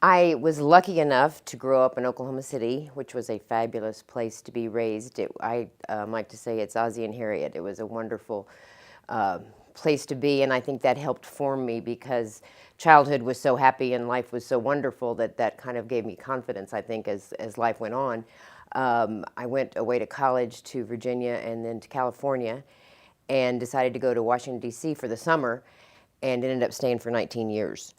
I was lucky enough to grow up in Oklahoma City, which was a fabulous place to be raised. I like to say it's Ozzie and Harriet. It was a wonderful place to be, and I think that helped form me because childhood was so happy and life was so wonderful that that kind of gave me confidence, I think, as life went on. I went away to college to Virginia and then to California and decided to go to Washington, D.C. for the summer and ended up staying for 19 years.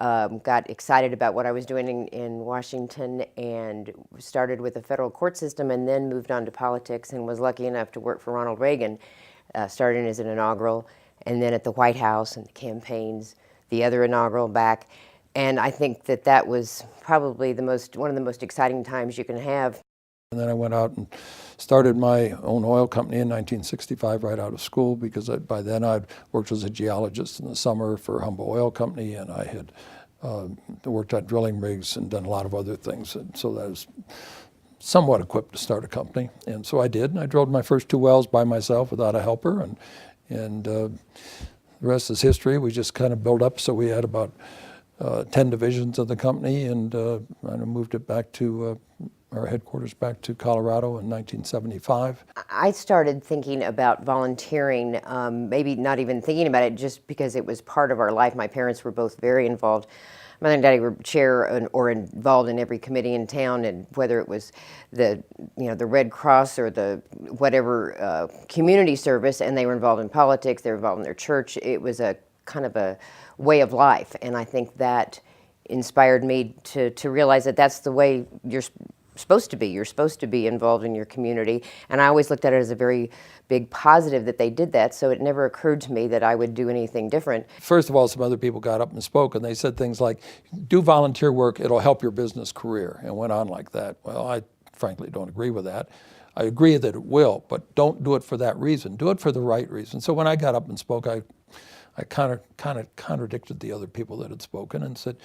Got excited about what I was doing in Washington and started with the federal court system and then moved on to politics and was lucky enough to work for Ronald Reagan, starting as an inaugural and then at the White House and the campaigns, the other inaugural back. And I think that that was probably one of the most exciting times you can have. And then I went out and started my own oil company in 1965 right out of school because by then I'd worked as a geologist in the summer for Humble Oil Company, and I had worked on drilling rigs and done a lot of other things. And so that was somewhat equipped to start a company. And so I did, and I drilled my first 2 wells by myself without a helper. And the rest is history. We just kind of built up, so we had about 10 divisions of the company, and I moved it back to our headquarters back to Colorado in 1975. I started thinking about volunteering, maybe not even thinking about it, just because it was part of our life. My parents were both very involved. My mother and daddy were chair or involved in every committee in town, and whether it was the Red Cross or the whatever community service, and they were involved in politics, they were involved in their church. It was a kind of a way of life, and I think that inspired me to realize that that's the way you're supposed to be. You're supposed to be involved in your community, and I always looked at it as a very big positive that they did that, so it never occurred to me that I would do anything different. First of all, some other people got up and spoke, and they said things like, do volunteer work, it'll help your business career, and went on like that. Well, I frankly don't agree with that. I agree that it will, but don't do it for that reason. Do it for the right reason. So when I got up and spoke, I kind of contradicted the other people that had spoken and said,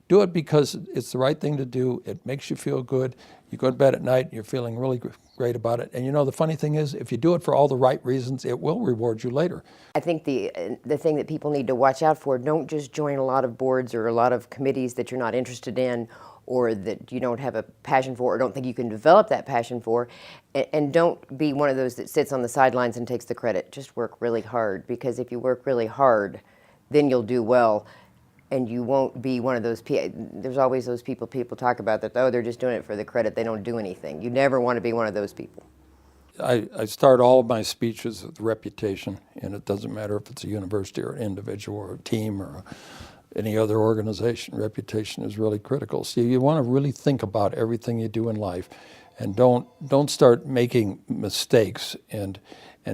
do it because it's the right thing to do. It makes you feel good. You go to bed at night and you're feeling really great about it. And you know, the funny thing is, if you do it for all the right reasons, it will reward you later. I think the thing that people need to watch out for, don't just join a lot of boards or a lot of committees that you're not interested in or that you don't have a passion for or don't think you can develop that passion for. And don't be one of those that sits on the sidelines and takes the credit. Just work really hard, because if you work really hard, then you'll do well. And you won't be one of those people. There's always those people talk about that, oh, they're just doing it for the credit, they don't do anything. You never want to be one of those people. I start all of my speeches with reputation, and it doesn't matter if it's a university or an individual or a team or any other organization. Reputation is really critical. So you want to really think about everything you do in life, and don't start making mistakes and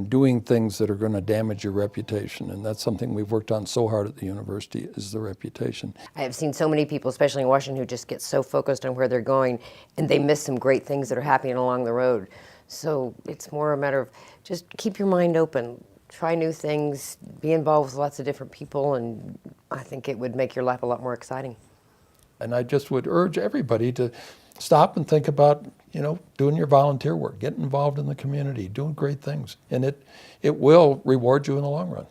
doing things that are going to damage your reputation. And that's something we've worked on so hard at the university, is the reputation. I have seen so many people, especially in Washington, who just get so focused on where they're going and they miss some great things that are happening along the road. So it's more a matter of just keep your mind open, try new things, be involved with lots of different people, and I think it would make your life a lot more exciting. And I just would urge everybody to stop and think about, doing your volunteer work, getting involved in the community, doing great things. And it will reward you in the long run.